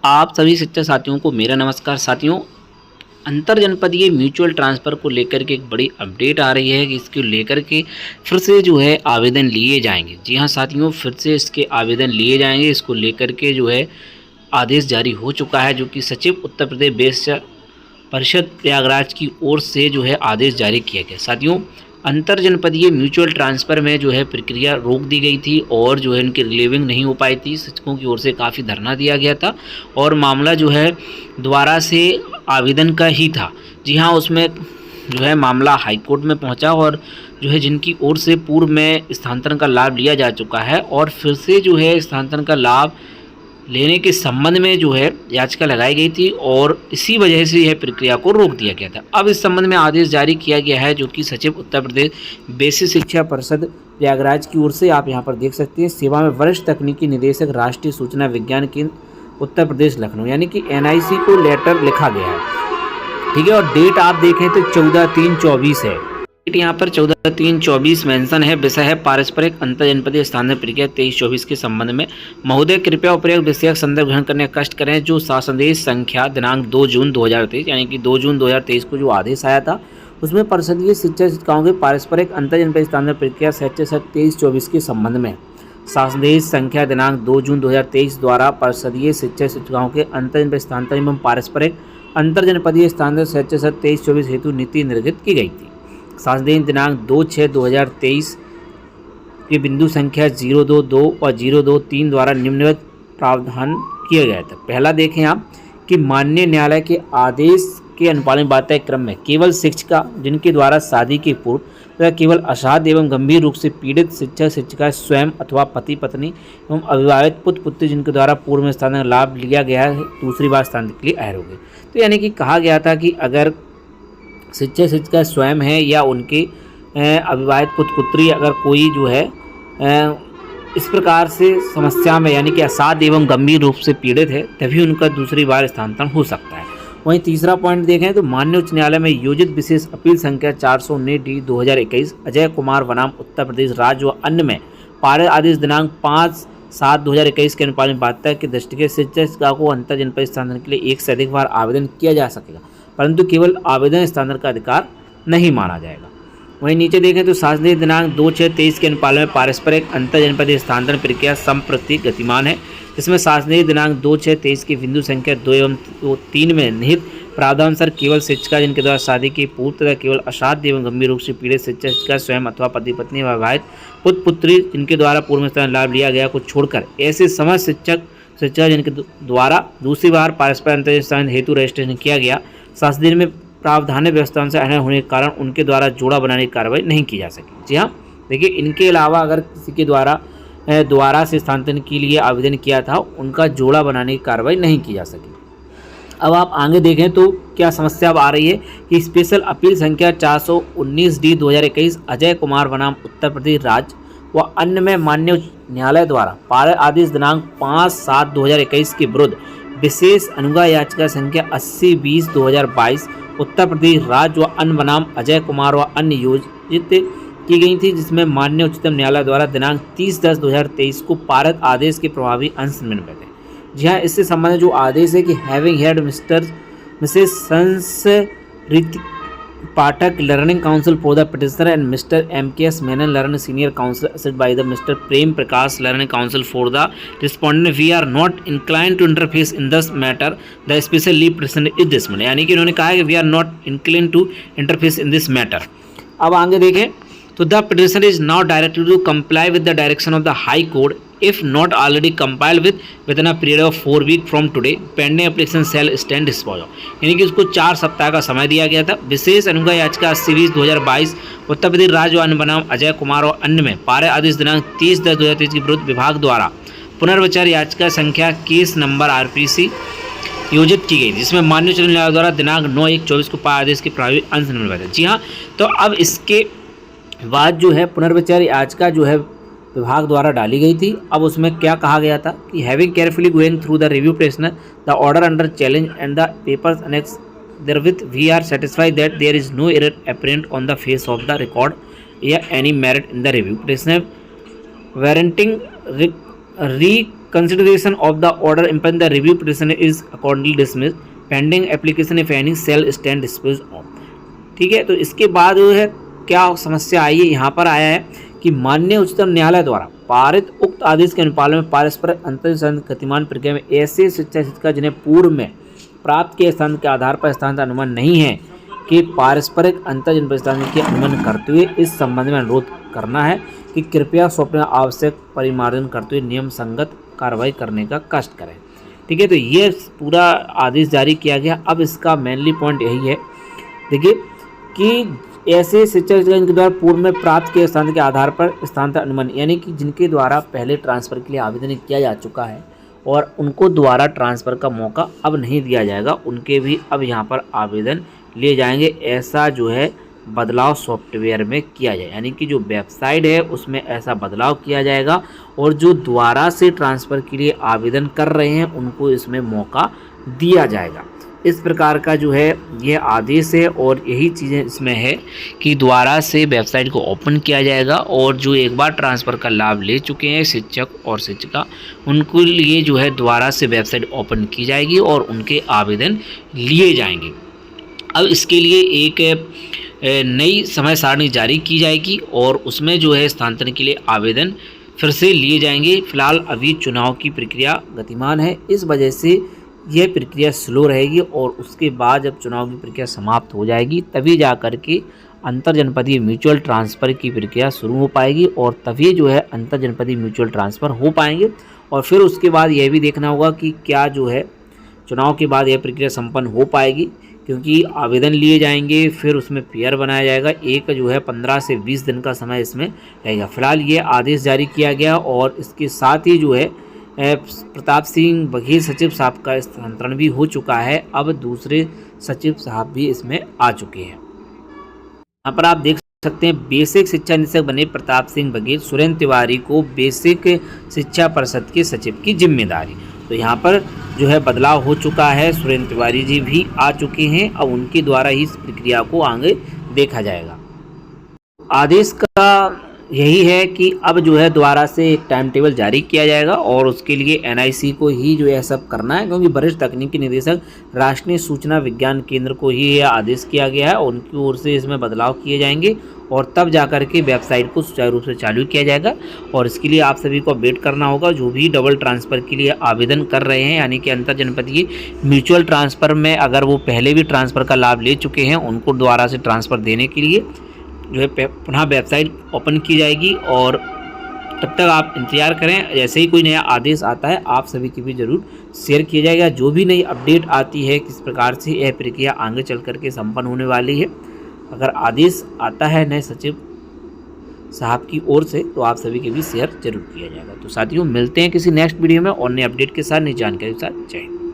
आप सभी शिक्षक साथियों को मेरा नमस्कार। साथियों, अंतर जनपदीय म्यूचुअल ट्रांसफ़र को लेकर के एक बड़ी अपडेट आ रही है कि इसको लेकर के फिर से जो है आवेदन लिए जाएंगे। जी हाँ साथियों, फिर से इसके आवेदन लिए जाएंगे। इसको लेकर के जो है आदेश जारी हो चुका है, जो कि सचिव उत्तर प्रदेश बेसिक परिषद प्रयागराज की ओर से जो है आदेश जारी किया गया। साथियों, अंतर जनपदीय म्यूचुअल ट्रांसफ़र में जो है प्रक्रिया रोक दी गई थी और जो है इनकी रिलीविंग नहीं हो पाई थी। शिक्षकों की ओर से काफ़ी धरना दिया गया था और मामला जो है दोबारा से आवेदन का ही था। जी हाँ, उसमें जो है मामला हाईकोर्ट में पहुंचा और जो है जिनकी ओर से पूर्व में स्थानांतरण का लाभ लिया जा चुका है और फिर से जो है स्थानांतरण का लाभ लेने के संबंध में जो है याचिका लगाई गई थी और इसी वजह से यह प्रक्रिया को रोक दिया गया था। अब इस संबंध में आदेश जारी किया गया है, जो कि सचिव उत्तर प्रदेश बेसिक शिक्षा परिषद प्रयागराज की ओर से आप यहां पर देख सकते हैं। सेवा में वरिष्ठ तकनीकी निदेशक राष्ट्रीय सूचना विज्ञान केंद्र उत्तर प्रदेश लखनऊ, यानी कि NIC को लेटर लिखा गया है। ठीक है, और डेट आप देखें तो 14/3/24 है। यहाँ पर 14/3/24 मेंशन है। विषय है पारस्परिक अंतर जनपदीय स्थानांतरण प्रक्रिया 23-24 के संबंध में। महोदय कृपया उपयुक्त विषयक संदर्भ ग्रहण करने का कष्ट करें। जो शासनादेश संख्या दिनांक 2 जून 2023 यानी कि 2 जून 2023 को जो आदेश आया था, उसमें परिषदीय शिक्षक शिक्षिकाओं के पारस्परिक अंतर जनपदीय स्थानांतरण प्रक्रिया 23-24 के संबंध में शासनादेश संख्या दिनांक 2 जून 2023 द्वारा परिषदीय शिक्षक शिक्षिकाओं के अंतर जनपदीय स्थानांतरण एवं पारस्परिक अंतर जनपदीय स्थानांतरण 23-24 हेतु नीति निर्गत की गई थी। शासनादेश दिनांक 2/6/2023 के बिंदु संख्या 022 और 023 द्वारा निम्नलिखित प्रावधान किया गया था। पहला देखें आप कि माननीय न्यायालय के आदेश के अनुपालन बाध्यता क्रम में केवल शिक्षिका जिनके द्वारा शादी के पूर्व तथा केवल असाध्य एवं गंभीर रूप से पीड़ित शिक्षक शिक्षिका स्वयं अथवा पति पत्नी एवं अविवाहित पुत्र पुत्री जिनके द्वारा पूर्व में स्थानांतरण लाभ लिया गया है, दूसरी बार स्थानांतरण के लिए अहर हो गए। तो यानी कि कहा गया था कि अगर शिक्षक शिक्षिका स्वयं है या उनके अविवाहित पुत्र पुत्री अगर कोई जो है इस प्रकार से समस्या में यानी कि असाध्य एवं गंभीर रूप से पीड़ित है, तभी उनका दूसरी बार स्थानांतरण हो सकता है। वहीं तीसरा पॉइंट देखें तो माननीय उच्च न्यायालय में योजित विशेष अपील संख्या 419/2021 अजय कुमार बनाम उत्तर प्रदेश राज्य व अन्य में पारित आदेश दिनांक 5/7/2021 के अनुपालन बाध्यता की दृष्टि से शिक्षक शिक्षिका को अंतर जनपदीय स्थानांतरण के लिए एक से अधिक बार आवेदन किया जा सकेगा, परंतु केवल आवेदन स्थानांतरण का अधिकार नहीं माना जाएगा। वहीं नीचे देखें तो शासनादेश दिनांक 2/6/23 के अनुपालन में पारस्परिक अंतर जनपदीय स्थानांतरण प्रक्रिया संप्रति गतिमान है, जिसमें शासनादेश दिनांक 2/6/23 की बिंदु संख्या 2 एवं 3 में निहित प्रावधानुसार केवल शिक्षिका जिनके द्वारा शादी के पूर्व तथा केवल असाध्य एवं गंभीर रूप से पीड़ित शिक्षक शिक्षिका स्वयं अथवा पति पत्नी व विवाहित पुत्र पुत्री जिनके द्वारा पूर्व में स्थानांतरण लाभ लिया गया को छोड़कर ऐसे समस्त शिक्षक शिक्षिका जिनके द्वारा दूसरी बार पारस्परिक अंतर स्थानांतरण हेतु रजिस्ट्रेशन किया गया, शासनादेश में प्रावधान व्यवस्था से अनर्ह होने के कारण उनके द्वारा जोड़ा बनाने की कार्रवाई नहीं की जा सकी। जी हाँ, देखिए, इनके अलावा अगर किसी के द्वारा से स्थानांतरण के लिए आवेदन किया था, उनका जोड़ा बनाने की कार्रवाई नहीं की जा सकी। अब आप आगे देखें तो क्या समस्या अब आ रही है कि स्पेशल अपील संख्या 419/2021 अजय कुमार बनाम उत्तर प्रदेश राज्य व अन्य में माननीय न्यायालय द्वारा पारित आदेश दिनांक 5/7/2021 के विरुद्ध विशेष अनुज्ञा याचिका संख्या 80/20/2022 उत्तर प्रदेश राज्य व अन्य बनाम अजय कुमार व अन्य योजित की गई थी, जिसमें माननीय उच्चतम न्यायालय द्वारा दिनांक 30/10/2023 को पारित आदेश के प्रभावी अंश निम्नलिखित है। जी हाँ, इससे संबंधित जो आदेश है कि having heard Mrs Sanskriti Pathak learned counsel for the petitioner and mister MKS Menon learned senior counsel assisted by the mister Prem Prakash learned counsel for the respondent we are not inclined to interfere in this matter the special leave petition is this. यानी कि उन्होंने कहा है कि we are not inclined to interfere in this matter. अब आगे देखें तो the petition is now directed to comply with the direction of the high court if not already compiled within a period of 4 weeks from today pending application shall stand disposal। यानी कि उसको 4 सप्ताह का समय दिया गया था। विशेष अनुज्ञा याचिका 80/2022 उत्तर प्रदेश राज्य अन्य बनाम अजय कुमार और अन्य में पारित आदेश दिनांक 30/10/2023 के विरुद्ध विभाग द्वारा पुनर्विचार याचिका संख्या केस नंबर RPC योजित की गई, जिसमें माननीय उच्च न्यायालय द्वारा दिनांक 9/1/24 को पारित आदेश के प्रभावी अंश निम्नलिखित है। जी हाँ, तो अब इसके बाद जो है पुनर्विचार याचिका जो है विभाग द्वारा डाली गई थी। अब उसमें क्या कहा गया था कि having carefully going through the review petition the order under challenge and the papers annexed therewith we are satisfied that there is no error apparent on the face of the record या any merit in the review petition warranting consideration of the order impugned the review petition is accordingly dismissed pending application if any shall stand disposed of. ठीक है, तो इसके बाद जो है क्या समस्या आई है, यहाँ पर आया है कि माननीय उच्चतम न्यायालय द्वारा पारित उक्त आदेश के अनुपालन में पारस्परिक अंतर गतिमान प्रक्रिया में ऐसे शिक्षक जिन्हें पूर्व में प्राप्त किए स्थान के आधार पर स्थान का अनुमान नहीं है कि पारस्परिक अंतर जनपद स्थान के अनुमान करते हुए इस संबंध में अनुरोध करना है कि कृपया स्वप्न आवश्यक परिमार्जन करते हुए नियम संगत कार्रवाई करने का कष्ट करें। ठीक है, तो ये पूरा आदेश जारी किया गया। अब इसका मेनली पॉइंट यही है, देखिए कि ऐसे शिक्षक जिनके द्वारा पूर्व में प्राप्त किए स्थान के आधार पर स्थानांतरण अनुमान, यानी कि जिनके द्वारा पहले ट्रांसफ़र के लिए आवेदन किया जा चुका है और उनको द्वारा ट्रांसफ़र का मौका अब नहीं दिया जाएगा, उनके भी अब यहाँ पर आवेदन लिए जाएंगे। ऐसा जो है बदलाव सॉफ्टवेयर में किया जाए, यानी कि जो वेबसाइट है उसमें ऐसा बदलाव किया जाएगा और जो द्वारा से ट्रांसफ़र के लिए आवेदन कर रहे हैं उनको इसमें मौका दिया जाएगा। इस प्रकार का जो है ये आदेश है और यही चीज़ें इसमें है कि द्वारा से वेबसाइट को ओपन किया जाएगा और जो एक बार ट्रांसफ़र का लाभ ले चुके हैं शिक्षक और शिक्षिका, उनको लिए जो है द्वारा से वेबसाइट ओपन की जाएगी और उनके आवेदन लिए जाएंगे। अब इसके लिए एक नई समय सारणी जारी की जाएगी और उसमें जो है स्थानांतरण के लिए आवेदन फिर से लिए जाएंगे। फिलहाल अभी चुनाव की प्रक्रिया गतिमान है, इस वजह से यह प्रक्रिया स्लो रहेगी और उसके बाद जब चुनाव की प्रक्रिया समाप्त हो जाएगी तभी जा कर के अंतर जनपदीय म्यूचुअल ट्रांसफ़र की प्रक्रिया शुरू हो पाएगी और तभी जो है अंतर जनपदीय म्यूचुअल ट्रांसफ़र हो पाएंगे। और फिर उसके बाद यह भी देखना होगा कि क्या जो है चुनाव के बाद यह प्रक्रिया संपन्न हो पाएगी, क्योंकि आवेदन लिए जाएंगे, फिर उसमें पेयर बनाया जाएगा। एक जो है 15 से 20 दिन का समय इसमें रहेगा। फिलहाल ये आदेश जारी किया गया और इसके साथ ही जो है प्रताप सिंह बघेल सचिव साहब का स्थानांतरण भी हो चुका है। अब दूसरे सचिव साहब भी इसमें आ चुके हैं। यहाँ पर आप देख सकते हैं बेसिक शिक्षा निदेशक बने प्रताप सिंह बघेल, सुरेंद्र तिवारी को बेसिक शिक्षा परिषद के सचिव की जिम्मेदारी। तो यहाँ पर जो है बदलाव हो चुका है, सुरेंद्र तिवारी जी भी आ चुके हैं। अब उनके द्वारा ही इस प्रक्रिया को आगे देखा जाएगा। आदेश का यही है कि अब जो है द्वारा से एक टाइम टेबल जारी किया जाएगा और उसके लिए एनआईसी को ही जो है सब करना है, क्योंकि वरिष्ठ तकनीकी निदेशक राष्ट्रीय सूचना विज्ञान केंद्र को ही यह आदेश किया गया है। उनकी ओर से इसमें बदलाव किए जाएंगे और तब जाकर के वेबसाइट को सुचारू रूप से चालू किया जाएगा। और इसके लिए आप सभी को अपडेट करना होगा, जो भी डबल ट्रांसफ़र के लिए आवेदन कर रहे हैं, यानी कि अंतर जनपदीय म्यूचुअल ट्रांसफ़र में अगर वो पहले भी ट्रांसफ़र का लाभ ले चुके हैं, उनको द्वारा से ट्रांसफ़र देने के लिए जो है पुनः वेबसाइट ओपन की जाएगी। और तब तक आप इंतज़ार करें, जैसे ही कोई नया आदेश आता है आप सभी की भी ज़रूर शेयर किया जाएगा। जो भी नई अपडेट आती है किस प्रकार से यह प्रक्रिया आगे चल करके संपन्न होने वाली है, अगर आदेश आता है नए सचिव साहब की ओर से, तो आप सभी के भी शेयर जरूर किया जाएगा। तो साथियों, मिलते हैं किसी नेक्स्ट वीडियो में और नए अपडेट के साथ, नई जानकारी के साथ। जय हिंद।